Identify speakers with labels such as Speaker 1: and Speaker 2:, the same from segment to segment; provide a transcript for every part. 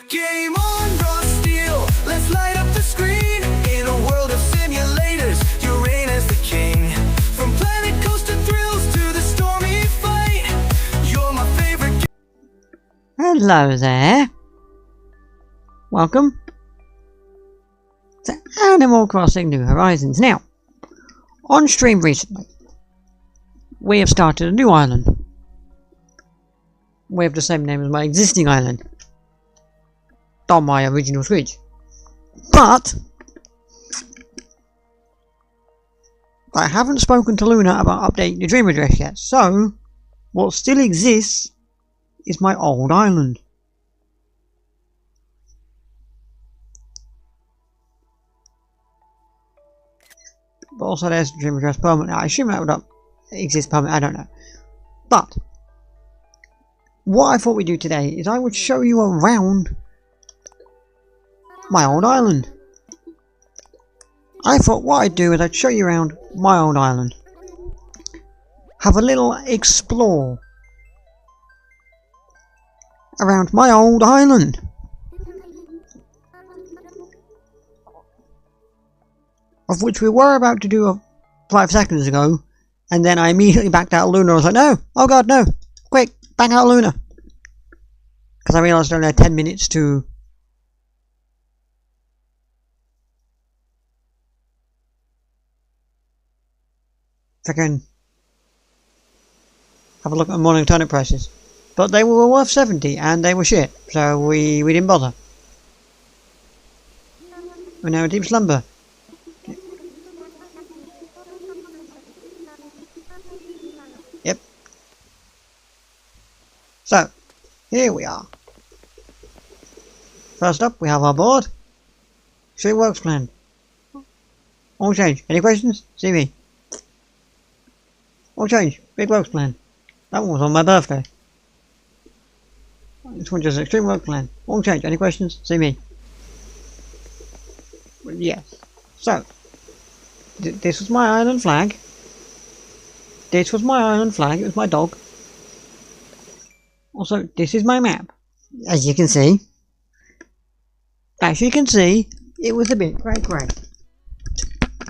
Speaker 1: Game on, raw steel, let's light up the screen. In a world of simulators, you reign as the king. From Planet Coaster thrills to the stormy fight, you're my favorite.
Speaker 2: Hello there. Welcome to Animal Crossing New Horizons. Now, on stream recently, we have started a new island. We have the same name as my existing island on my original Switch. But I haven't spoken to Luna about updating the Dream address yet, so what still exists is my old island. But also there's the Dream address permanent. I assume that would exist permanent, I don't know. But what I thought we'd do today is I would show you around my old island. I thought what I'd do is I'd show you around my old island. Have a little explore around my old island. Of which we were about to do 5 seconds ago, and then I immediately backed out of Luna. I was like, no! Oh god, no! Quick, back out of Luna! Because I realised I only had 10 minutes to freaking have a look at morning turnip prices. But they were worth 70 and they were shit, so we didn't bother. We're now in deep slumber. Yep. So, here we are. First up, we have our board. See works plan. All change. Any questions? See me. All change. Big works plan. That one was on my birthday. This one just extreme work plan. All change. Any questions? See me. Yes. So, this was my island flag. This was my island flag. It was my dog. Also, this is my map. As you can see. As you can see, it was a bit grey.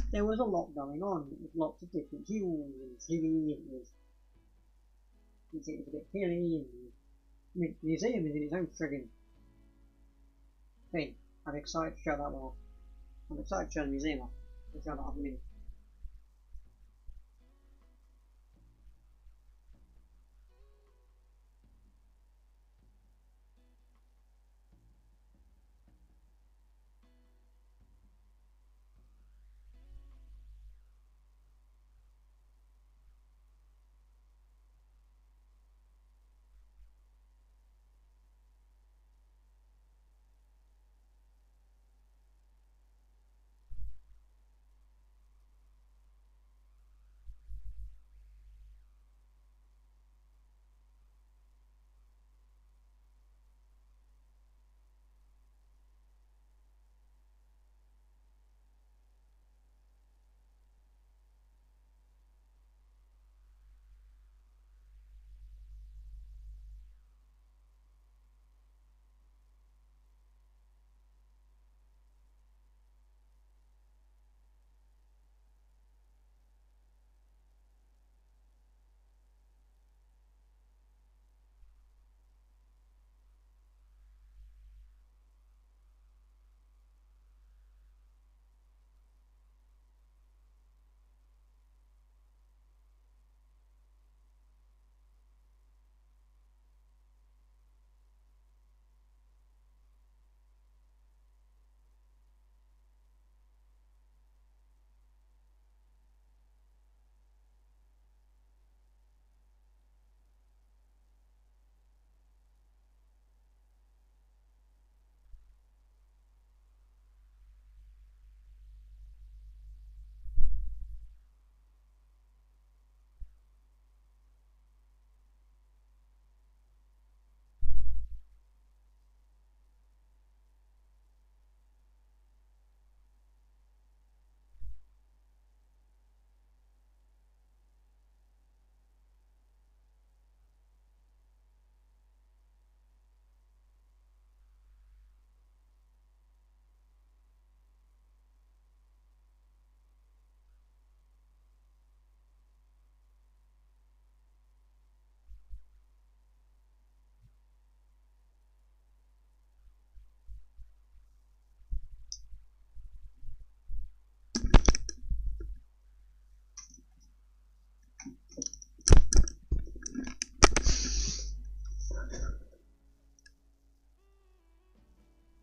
Speaker 2: There was a lot going on. With lots of different hues and TV. It was a bit hilly. And the museum is in its own friggin' thing. I'm excited to show that one off. I'm excited to show the museum off. I'll show that off in a minute.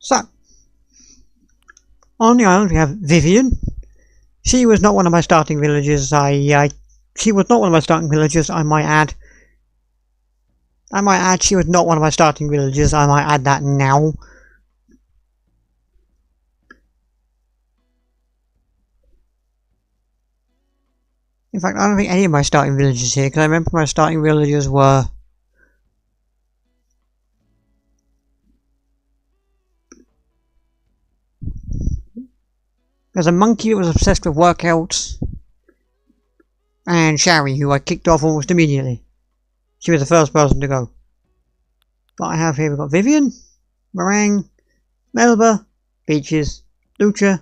Speaker 2: So, on the island we have Vivian. She was not one of my starting villagers. She was not one of my starting villagers, I might add. She was not one of my starting villagers. I might add that now. In fact, I don't think any of my starting villagers here, because I remember my starting villagers were... There's a monkey that was obsessed with workouts, and Shari, who I kicked off almost immediately. She was the first person to go. But I have here, we've got Vivian, Meringue, Melba, Peaches, Lucha,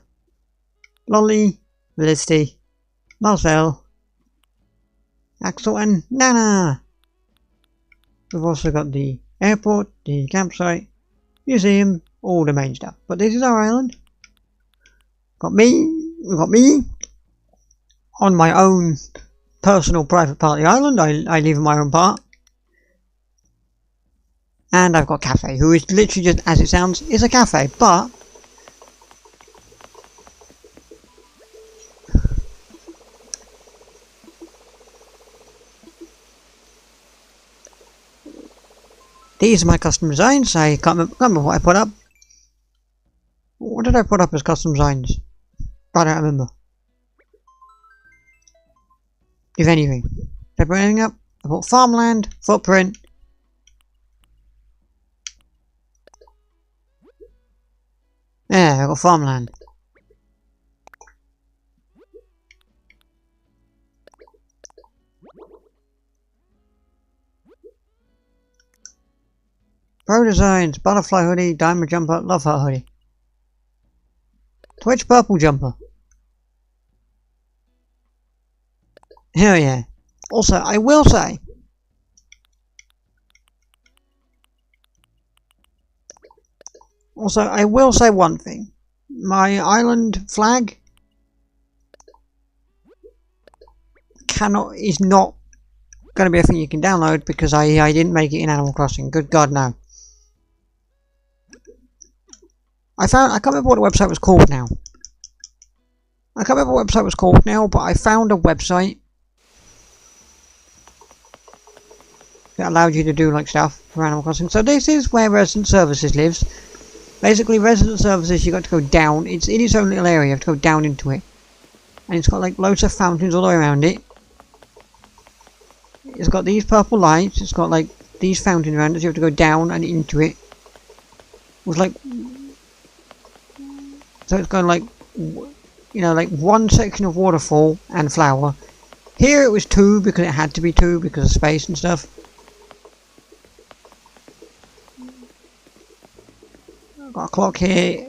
Speaker 2: Lolly, Felicity, Marcel, Axel, and Nana. We've also got the airport, the campsite, museum, all the main stuff. But this is our island. We've got me on my own personal private part of the island. I live in my own part. And I've got Cafe, who is literally just, as it sounds, is a cafe, but these are my custom designs. I can't remember what I put up. What did I put up as custom designs? I don't remember. If anything. Did I put anything up? I put farmland, footprint. Yeah, I got farmland. Pro designs, butterfly hoodie, diamond jumper, love heart hoodie. Twitch purple jumper. Hell yeah. Also, I will say, one thing. My island flag is not going to be a thing you can download because I didn't make it in Animal Crossing. Good God, no. I can't remember what the website was called now. But I found a website that allowed you to do like stuff for Animal Crossing. So this is where Resident Services lives. Basically, Resident Services, you got to go down. It's in its own little area. You have to go down into it, and it's got like loads of fountains all the way around it. It's got these purple lights. It's got like these fountains around it. So you have to go down and into it. With like, so it's got like, you know, like one section of waterfall and flower. Here it was 2 because it had to be 2 because of space and stuff. Got a clock here.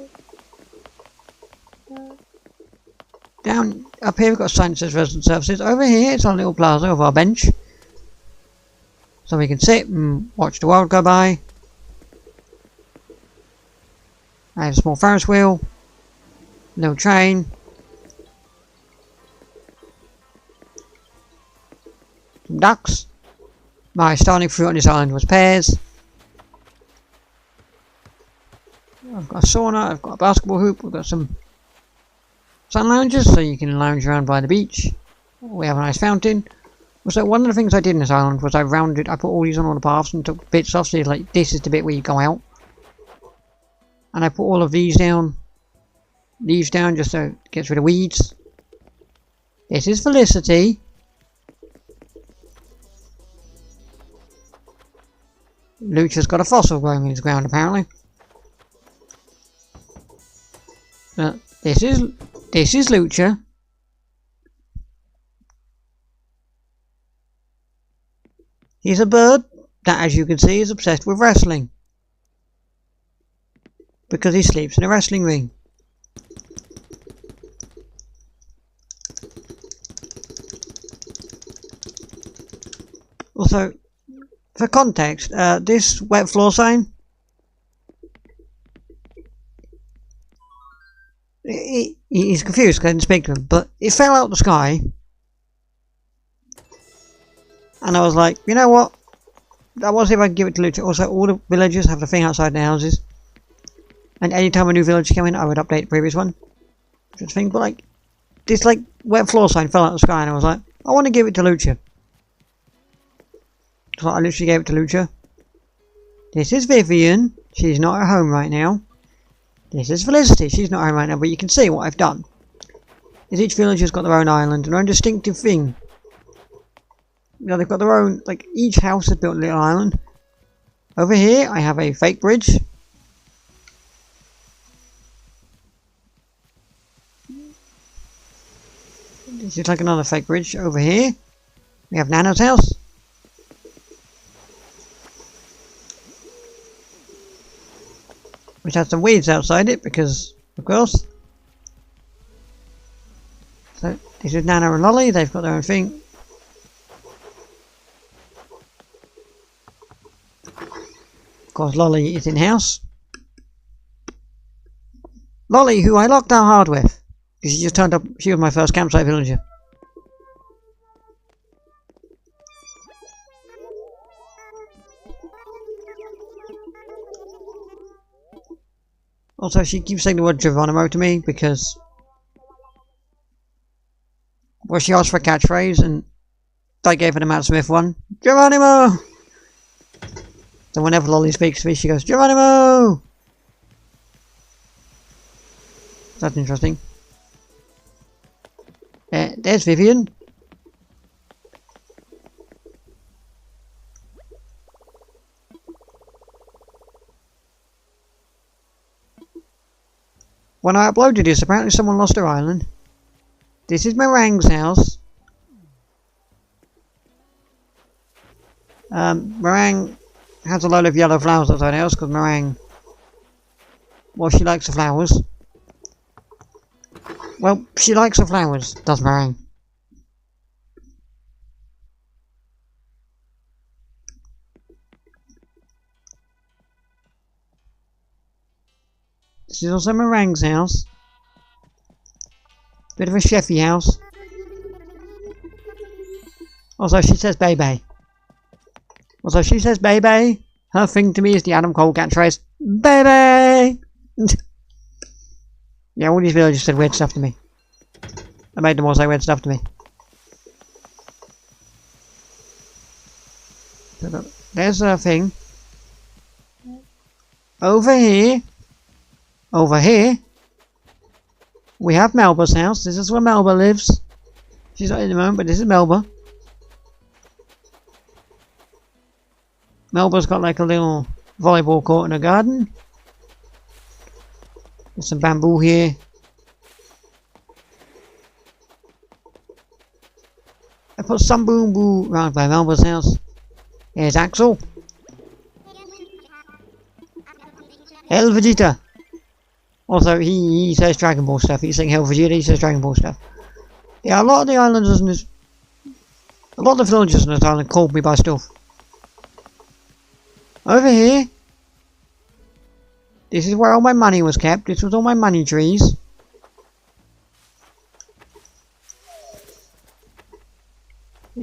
Speaker 2: Down up here we've got a sign that says Resident Services. Over here it's our little plaza of our bench. So we can sit and watch the world go by. I have a small Ferris wheel. Little train. Some ducks. My starting fruit on this island was pears. I've got a sauna, I've got a basketball hoop, we've got some sun lounges so you can lounge around by the beach. We have a nice fountain. So one of the things I did in this island was I put all these on all the paths and took bits off, so like this is the bit where you go out. And I put all of these down just so it gets rid of weeds. This is Felicity. Lucha's got a fossil growing in his ground apparently. This is Lucha. He's a bird that, as you can see, is obsessed with wrestling. Because he sleeps in a wrestling ring. Also, for context, this wet floor sign, he's confused because I didn't speak to him, but it fell out of the sky. And I was like, you know what? I want to see if I can give it to Lucha. Also, all the villagers have the thing outside their houses. And anytime a new village came in, I would update the previous one. Just think, but like, this like wet floor sign fell out of the sky, and I was like, I want to give it to Lucia. So I literally gave it to Lucia. This is Vivian. She's not at home right now. This is Felicity. She's not at home right now, but you can see what I've done. Is each village has got their own island, their own distinctive thing. You know, they've got their own, like, each house has built a little island. Over here, I have a fake bridge. This is like another fake bridge. Over here, we have Nana's house. Which has some weeds outside it, because, of course. So, this is Nana and Lolly, they've got their own thing. Of course, Lolly is in-house. Lolly, who I locked down hard with. Because she just turned up, she was my first campsite villager. Also, she keeps saying the word Geronimo to me because... well, she asked for a catchphrase and I gave her the Matt Smith one. Geronimo! So whenever Lolly speaks to me, she goes, Geronimo! That's interesting. There's Vivian. When I uploaded this, apparently someone lost their island. This is Meringue's house. Meringue has a load of yellow flowers outside the house because Meringue, well, she likes the flowers. Well, she likes the flowers, does Meringue. This is also Meringue's house. Bit of a chefy house. Also, she says baby. Also, she says baby. Her thing to me is the Adam Cole catchphrase. Baby! Yeah, all these villagers said weird stuff to me. I made them all say weird stuff to me. There's a thing. Over here. Over here. We have Melba's house. This is where Melba lives. She's not in the moment, but this is Melba. Melba's got like a little volleyball court in a garden. There's some bamboo here. I put some bamboo round by Melba's house. Here's Axel. Hell Vegeta. Also, he says Dragon Ball stuff. He's saying Hell Vegeta, he says Dragon Ball stuff. Yeah, a lot of the islanders in this... a lot of the villagers in this island called me by stuff. Over here. This is where all my money was kept. This was all my money trees.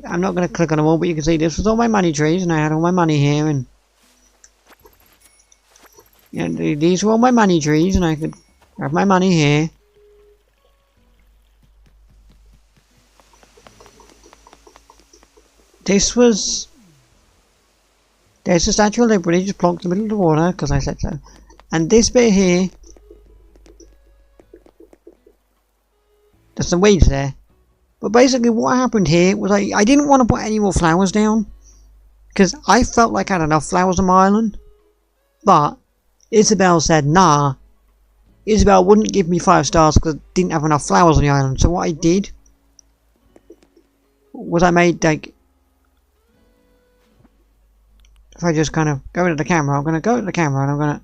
Speaker 2: I'm not going to click on them all, but you can see this was all my money trees, and I had all my money here, and... yeah, these were all my money trees, and I could have my money here. This was... there's the Statue of Liberty just plonked in the middle of the water, because I said so. And this bit here... there's some weeds there. But basically what happened here was I didn't want to put any more flowers down. Because I felt like I had enough flowers on my island. But Isabelle said, nah. Isabelle wouldn't give me 5 stars because I didn't have enough flowers on the island. So what I did was I made like... if I just kind of go into the camera, I'm going to go to the camera and I'm going to...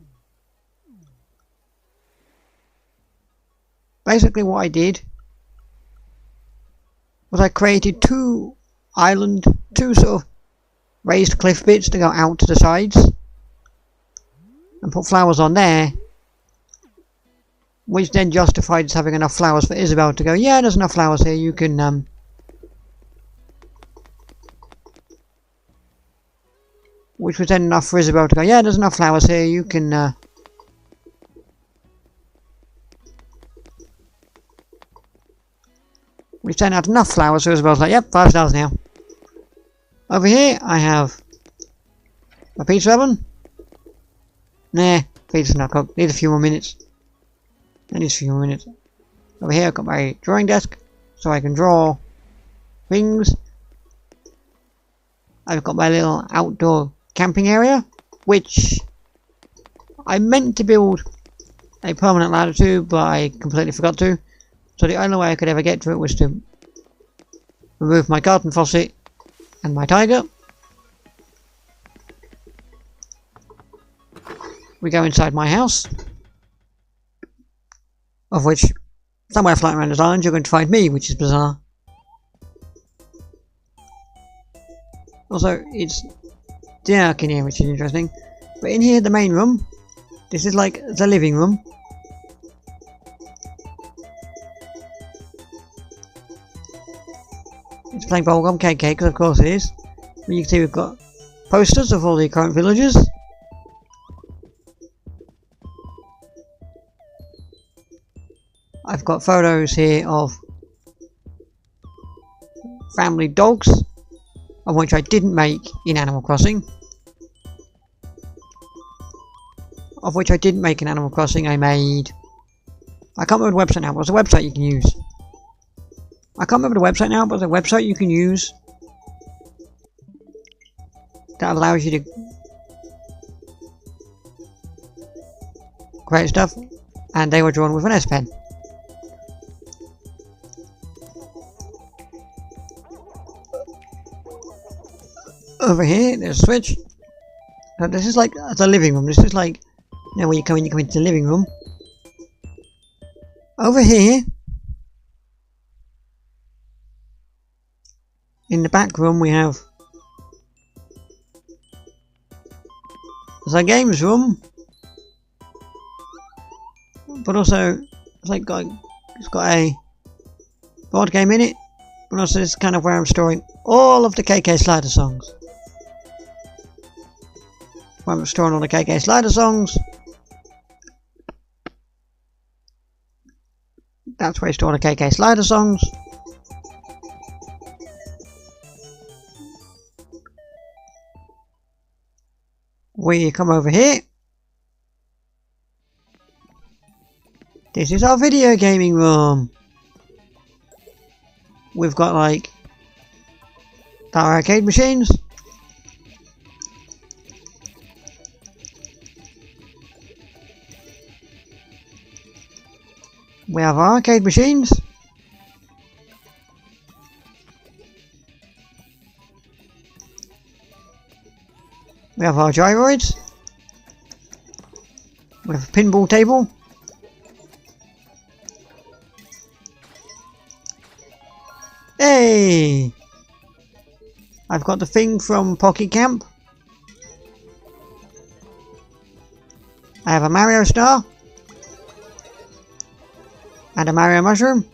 Speaker 2: basically what I did was I created 2 sort of raised cliff bits to go out to the sides. And put flowers on there. Which then justified having enough flowers for Isabelle to go, yeah, there's enough flowers here, you can, which was then enough for Isabelle to go, yeah, there's enough flowers here, you can, We've turned out enough flowers, so Isabel's like, yep, 5 stars now. Over here, I have a pizza oven. Nah, pizza's not cooked. Needs a few more minutes. It needs a few more minutes. Over here, I've got my drawing desk, so I can draw things. I've got my little outdoor camping area, which I meant to build a permanent ladder to, but I completely forgot to. So the only way I could ever get to it was to remove my garden faucet and my tiger. We go inside my house, of which somewhere floating around this island you're going to find me, which is bizarre. Also, it's dark in here, which is interesting. But in here, the main room, this is like the living room. It's playing Bubblegum KK, because of course it is. You can see we've got posters of all the current villagers. I've got photos here of family dogs, of which I didn't make in Animal Crossing. I made... I can't remember the website now, but there's a website you can use. That allows you to create stuff, and they were drawn with an S Pen. Over here, there's a switch. So this is like the living room. This is like, you know, when you come into the living room. Over here, in the back room, we have the games room, but also it's like it's got a board game in it. But also, it's kind of where I'm storing all of the KK Slider songs. Where I'm storing all the KK Slider songs. That's where I store the KK Slider songs. We come over here. This is our video gaming room. We've got like our arcade machines. We have our arcade machines. We have our gyroids. We have a pinball table. Hey! I've got the thing from Pocket Camp. I have a Mario star. And a Mario mushroom.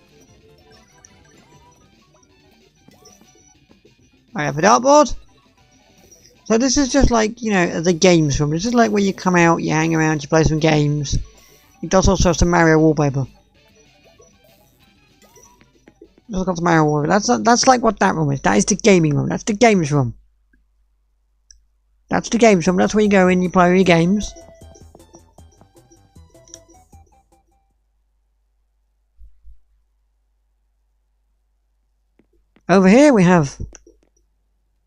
Speaker 2: I have a dartboard. So this is just like, you know, the games room. This is like where you come out, you hang around, you play some games. It does also have some Mario wallpaper. Just got the Mario wallpaper. That's like what that room is. That is the gaming room. That's the games room. That's the games room. That's where you go in, you play your games. Over here we have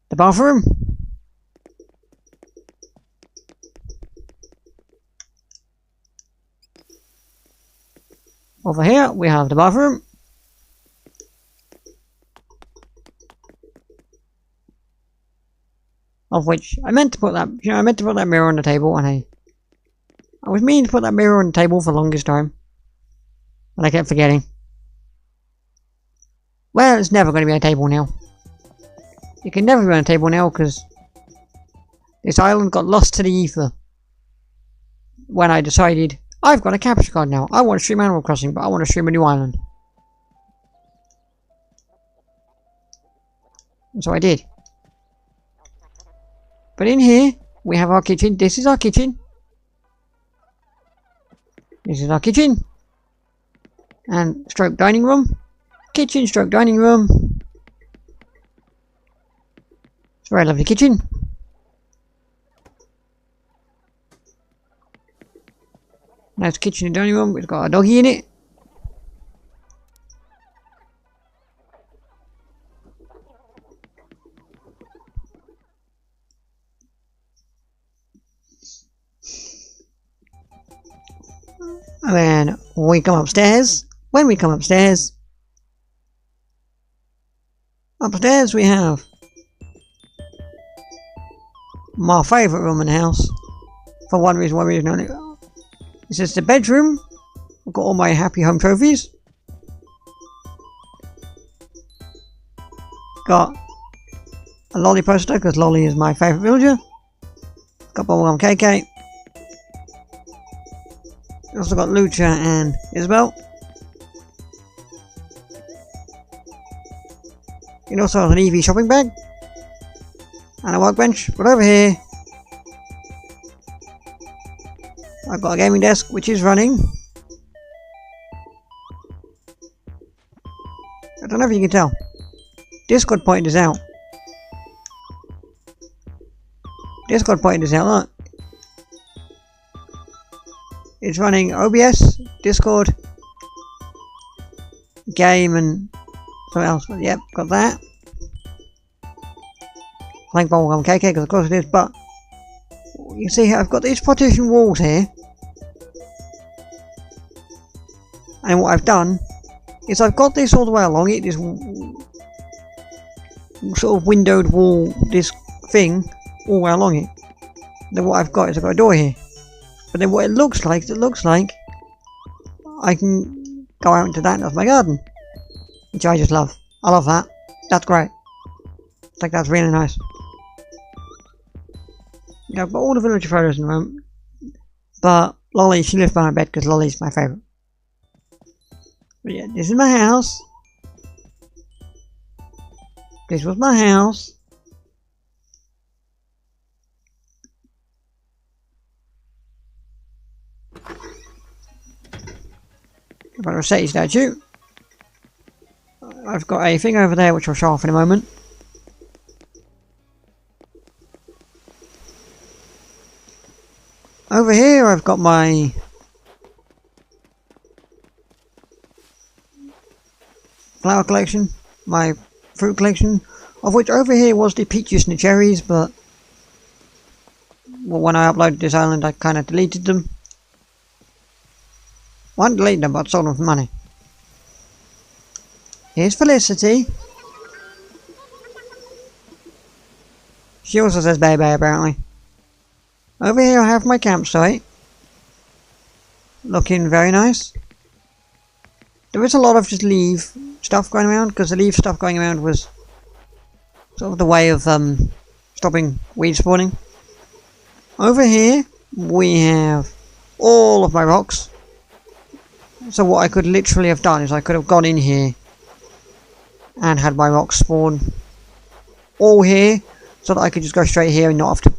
Speaker 2: the bathroom. Over here we have the bathroom. Of which I meant to put that, you know, I meant to put that mirror on the table, and I was meaning to put that mirror on the table for the longest time. And I kept forgetting. Well, it's never going to be on a table now. It can never be on a table now because this island got lost to the ether. When I decided, I've got a capture card now. I want to stream Animal Crossing, but I want to stream a new island. And so I did. But in here, we have our kitchen. This is our kitchen. This is our kitchen. And stroke dining room. kitchen stroke dining room. It's a very lovely kitchen. Nice kitchen and dining room. It's got a doggy in it. And then we come upstairs. When we come upstairs we have my favourite room in the house. For one reason only. This is the bedroom. I've got all my happy home trophies. Got a Lolly poster because Lolly is my favourite villager. Got Bubblegum KK. Also got Lucha and Isabel. It also has an Eevee shopping bag and a workbench. But over here I've got a gaming desk which is running. I don't know if you can tell. Discord point is out. Discord point is out, look. It's running OBS, Discord, game and something else. But yep, got that. Playing Bubblegum KK because of course it is, but you see here I've got these partition walls here. And what I've done is I've got this all the way along it, this sort of windowed wall, this thing, all the way along it. Then what I've got is I've got a door here. But then what it looks like I can go out into that, that's my garden. Which I just love. I love that. That's great. I think that's really nice. Yeah, I've got all the villager photos in the room. But Lolly, she lives by my bed because Lolly's my favourite. But yeah, this is my house. This was my house. I've got a Rossetti statue. I've got a thing over there which I'll show off in a moment. Over here I've got my flower collection, my fruit collection, of which over here was the peaches and the cherries, but well, when I uploaded this island I kind of deleted them. Well, I didn't delete them, but I sold them for money. Here's Felicity. She also says baby apparently. Over here I have my campsite. Looking very nice. There is a lot of just leaf stuff going around, because the leaf stuff going around was sort of the way of stopping weed spawning. Over here we have all of my rocks. So what I could literally have done is I could have gone in here and had my rocks spawn all here, so that I could just go straight here and not have to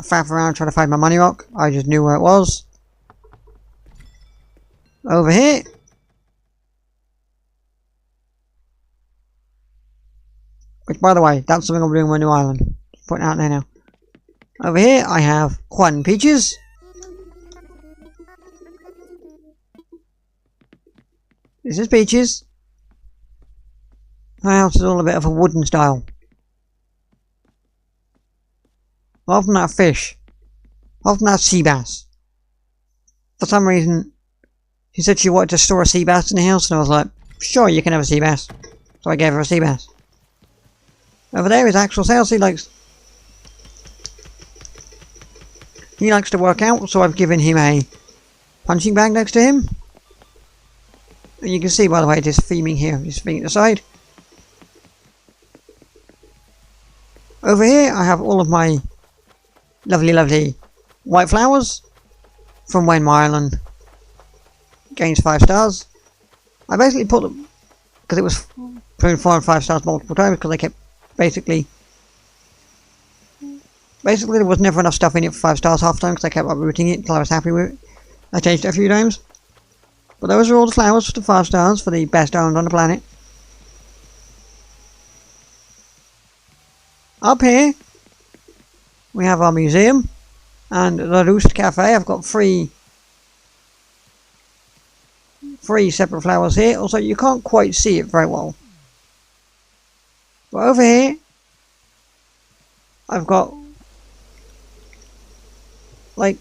Speaker 2: faff around trying to find my money rock. I just knew where it was. Over here which, by the way, that's something I'm doing on my new island. Put it out there now. Over here I have Juan Peaches. This is Peaches. My house is all a bit of a wooden style. Other than that, fish. Other than that, sea bass. For some reason, she said she wanted to store a sea bass in the house, and I was like, sure, you can have a sea bass. So I gave her a sea bass. Over there is Axel Sales. He likes to work out, so I've given him a punching bag next to him. And you can see, by the way, it is theming here, just theming aside. Over here I have all of my lovely white flowers from when my island gains 5 stars. I basically put them, because it was between 4 and 5 stars multiple times, because I kept basically there was never enough stuff in it for 5 stars half the time, because I kept uprooting it until I was happy with it. I changed it a few times. But those are all the flowers for the 5 stars for the best owned on the planet. Up here, we have our museum and the Roost Cafe. I've got three separate flowers here. Also, you can't quite see it very well. But over here, I've got like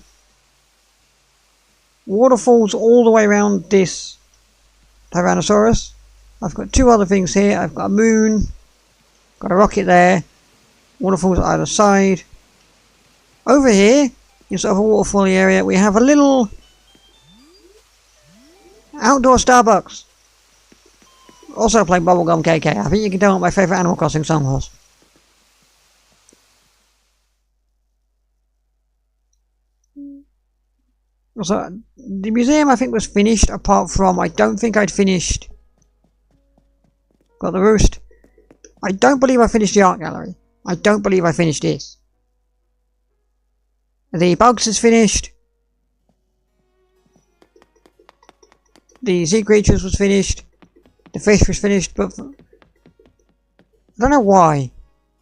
Speaker 2: waterfalls all the way around this Tyrannosaurus. I've got 2 other things here. I've got a moon, got a rocket there, waterfalls either side. Over here, in sort of a waterfall area, we have a little outdoor Starbucks. Also playing Bubblegum KK. I think you can tell what my favourite Animal Crossing song was. So, the museum I think was finished, apart from I don't think I'd finished. Got the Roost. I don't believe I finished the art gallery. I don't believe I finished this. The Bugs is finished. The Sea Creatures was finished. The Fish was finished, but I don't know why.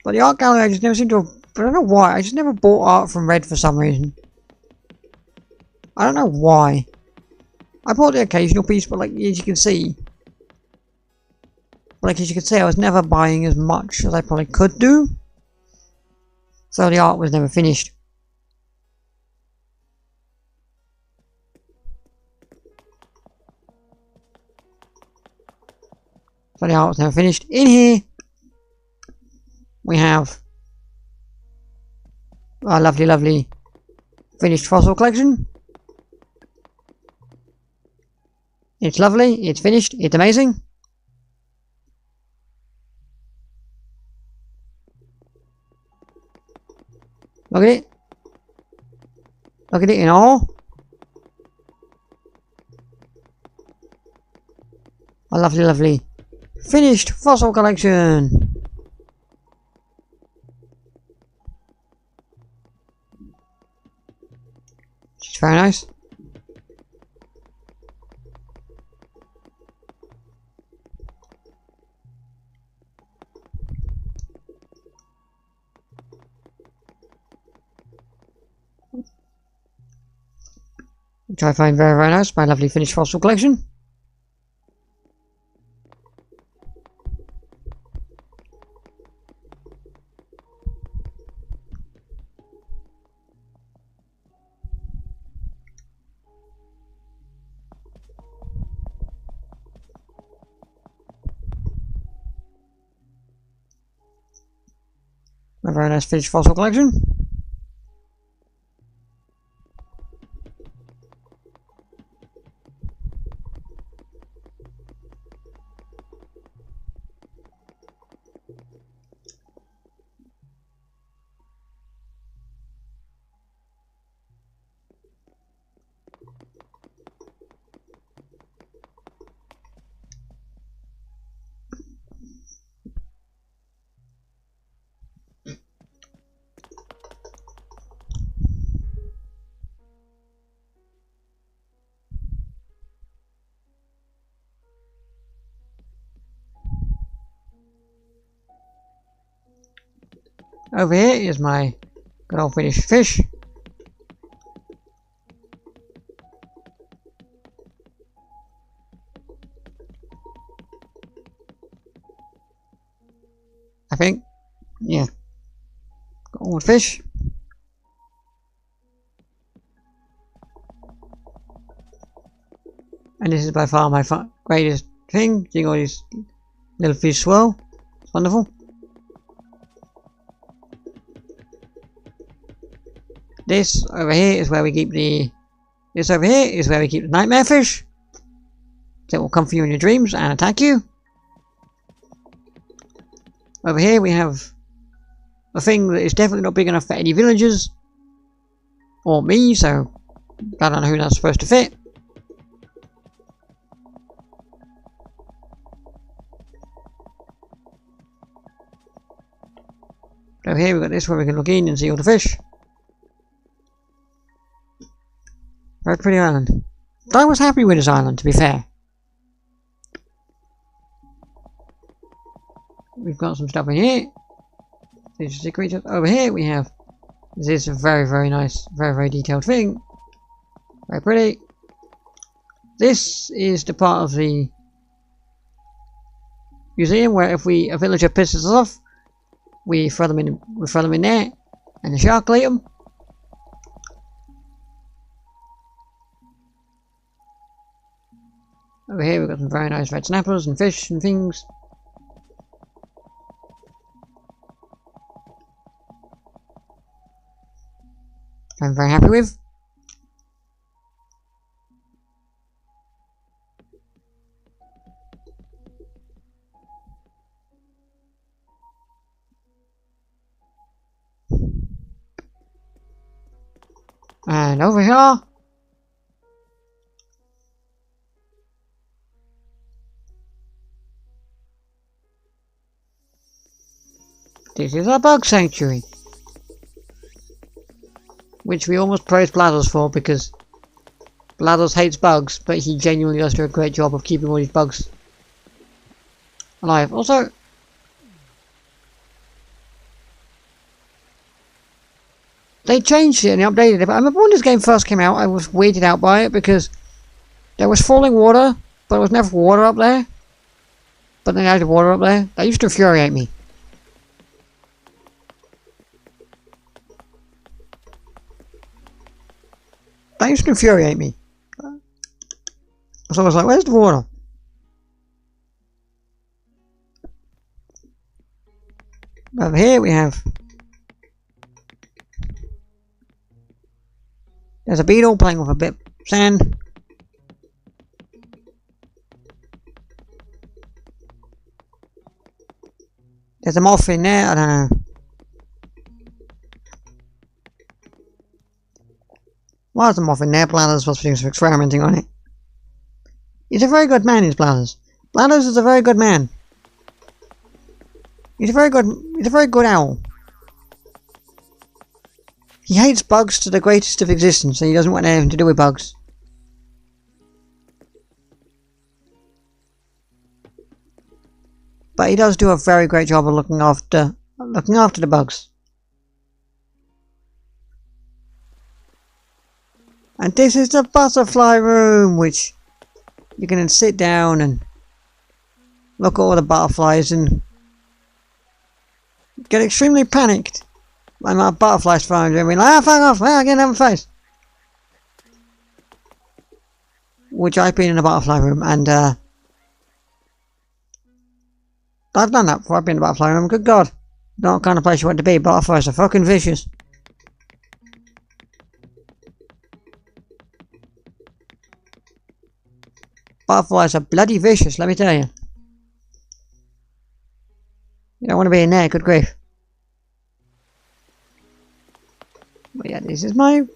Speaker 2: But the art gallery I just never seem to have, I don't know why, I just never bought art from Red for some reason. I don't know why. I bought the occasional piece, but like as you can see, I was never buying as much as I probably could do. So the art was never finished. So the art was never finished. In here, we have our lovely, lovely finished fossil collection. It's lovely, it's finished, it's amazing. Look at it. Look at it in awe. A lovely, lovely finished fossil collection. It's very nice. Which I find very, very nice. My lovely finished fossil collection. A very nice finished fossil collection. Over here is my good old finished fish. I think, yeah, got all the fish. And this is by far my greatest thing, seeing all these little fish swirl. It's wonderful. This over here is where we keep the nightmare fish. That will come for you in your dreams and attack you. Over here we have a thing that is definitely not big enough for any villagers or me, so I don't know who that's supposed to fit. Over here we've got this where we can look in and see all the fish. Very pretty island. I was happy with this island, to be fair. We've got some stuff in here. These are the creatures. Over here we have... This is a very, very nice, very, very detailed thing. Very pretty. This is the part of the museum where if a villager pisses us off, we throw them in there, and the shark will eat them. Over here we've got some very nice red snappers and fish and things. I'm very happy with. And over here, this is a bug sanctuary, which we almost praised Blathers for, because Blathers hates bugs, but he genuinely does do a great job of keeping all these bugs alive. Also, they changed it and they updated it, but I remember when this game first came out, I was weirded out by it because there was falling water, but there was never water up there. But then they added water up there. That used to infuriate me. That used to infuriate me. So I was like, where's the water? Over here we have... There's a beetle playing with a bit of sand. There's a moth in there, I don't know. Why is the moth in there? Blathers was experimenting on it. He's a very good man, is Blathers. Blathers is a very good man. He's a very good owl. He hates bugs to the greatest of existence, and he doesn't want anything to do with bugs. But he does do a very great job of looking after the bugs. And this is the butterfly room, which you can sit down and look at all the butterflies and get extremely panicked when my butterflies flying and be like, ah, fuck off, ah, get in my face. Which I've been in a butterfly room, and I've done that before. I've been in a butterfly room. Good God, not the kind of place you want to be. Butterflies are fucking vicious. Butterflies are bloody vicious, let me tell you. You don't want to be in there, good grief. But yeah, this is my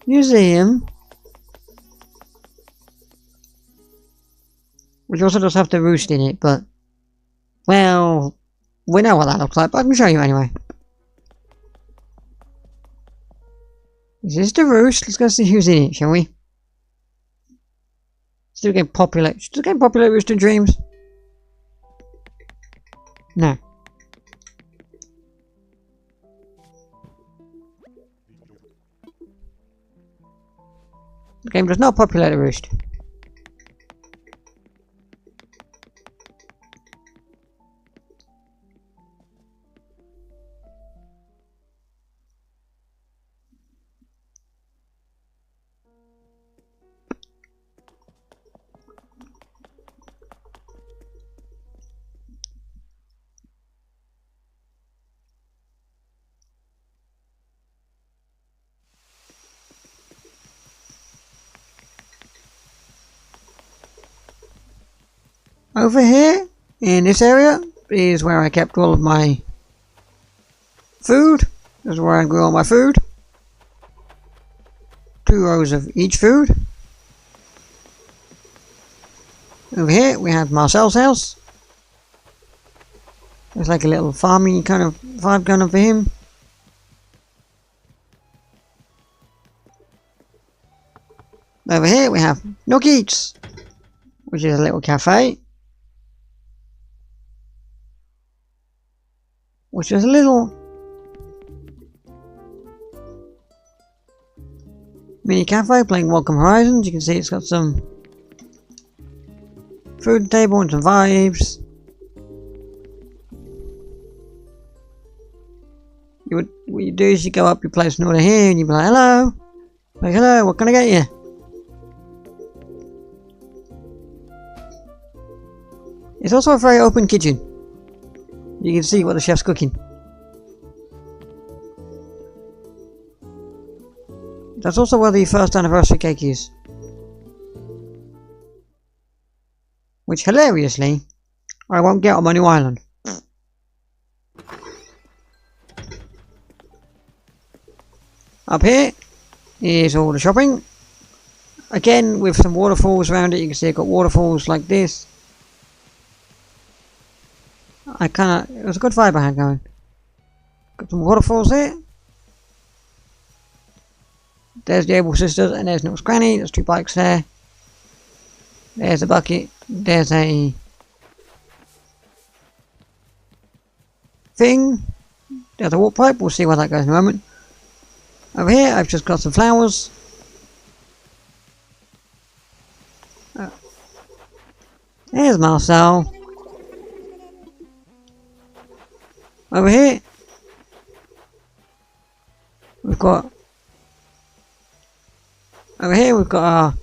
Speaker 2: museum, which also does have the roost in it, but, well, we know what that looks like, but I can show you anyway. This is the roost. Let's go see who's in it, shall we? Still getting popular. Still getting popular Rooster Dreams? No. The game does not populate the roost. Over here, in this area, is where I kept all of my food. This is where I grew all my food. 2 rows of each food. Over here, we have Marcel's house. There's like a little farming kind of vibe going on for him. Over here we have Nook Eats, which is a little cafe. Which is a little mini cafe playing Welcome Horizons. You can see it's got some food table and some vibes. What you do is you go up, you place an order here, and you be like, hello. Like, hello, what can I get you? It's also a very open kitchen. You can see what the chef's cooking. That's also where the first anniversary cake is. Which, hilariously, I won't get on my new island. Up here is all the shopping. Again, with some waterfalls around it. You can see I've got waterfalls like this. It was a good vibe I had going. Got some waterfalls here. There's the Able Sisters, and there's Nook's Granny. There's 2 bikes there. There's a bucket. There's a thing. There's a water pipe. We'll see where that goes in a moment. Over here, I've just got some flowers. There's Marcel. Over here, we've got our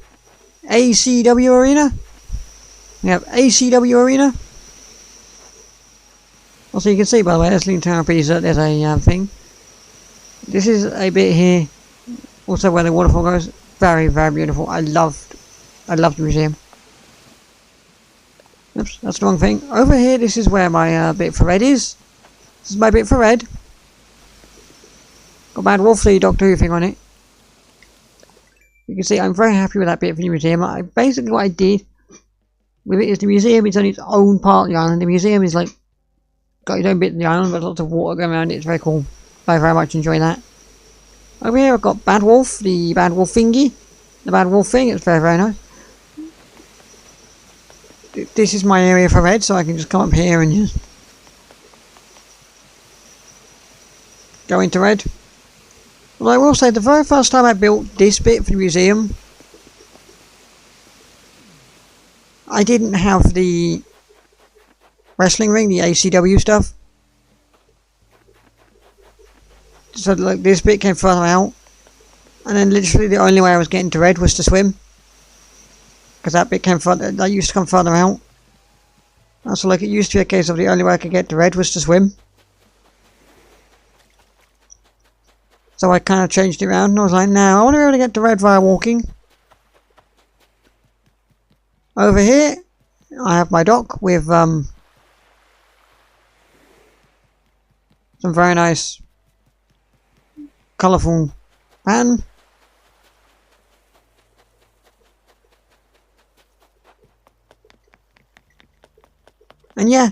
Speaker 2: ACW arena. We have ACW arena. Also, you can see, by the way, there's Lean Tower Pizza. There's a thing. This is a bit here. Also, where the waterfall goes. Very, very beautiful. I loved the museum. Oops, that's the wrong thing. Over here, this is where my bit for Red is. This is my bit for Red. Got Bad Wolf, the Doctor Who thing on it. You can see I'm very happy with that bit for the museum. Basically what I did with it is the museum is on its own part of the island. The museum is like got its own bit of the island, but lots of water going around it. It's very cool. I very much enjoy that. Over here I've got Bad Wolf, the Bad Wolf thingy. The Bad Wolf thing, it's very, very nice. This is my area for Red, so I can just come up here and just go into Red. Well, I will say the very first time I built this bit for the museum, I didn't have the wrestling ring, the ACW stuff. So like this bit came further out, and then literally the only way I was getting to Red was to swim, because that bit came further. That used to come further out. So like it used to be a case of the only way I could get to Red was to swim. So I kind of changed it around, and I was like, "No, I want to be able to get to Red via walking." Over here, I have my dock with some very nice, colourful pan. And yeah,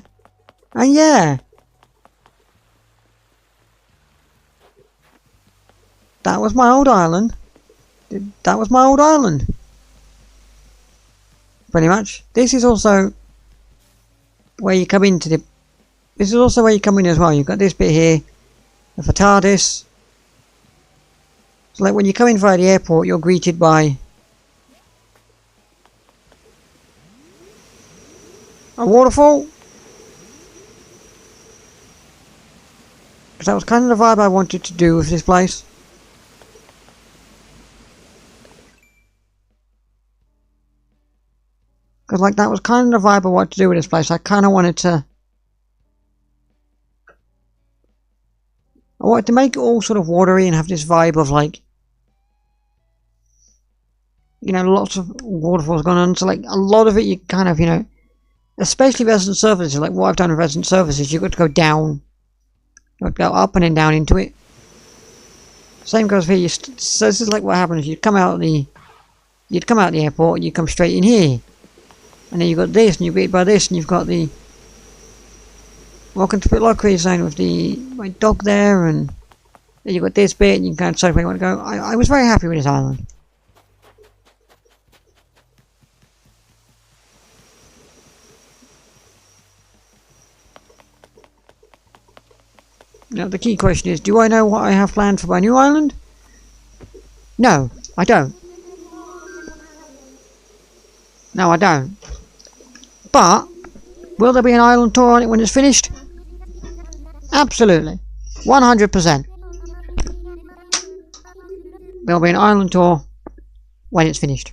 Speaker 2: that was my old island. That was my old island. Pretty much. This is also where you come into the... This is also where you come in as well. You've got this bit here. The TARDIS. So like when you come in via the airport, you're greeted by a waterfall. Because that was kind of the vibe I wanted to do with this place. Because like that was kind of the vibe I wanted to do with this place. I kind of wanted to... I wanted to make it all sort of watery and have this vibe of like... You know, lots of waterfalls going on. So like a lot of it you kind of, you know... Especially Resident Services, like what I've done with Resident Services, you've got to go down. You've got to go up and then down into it. Same goes for here. So this is like what happens. You'd come out of the airport and you come straight in here. And then you've got this, and you beat by this, and you've got the Welcome to Pitlochry zone with my dog there, and then you've got this bit, and you can kind of decide where you want to go. I was very happy with this island. Now the key question is, do I know what I have planned for my new island? No, I don't. No, I don't. But, will there be an island tour on it when it's finished? Absolutely. 100%. There'll be an island tour when it's finished.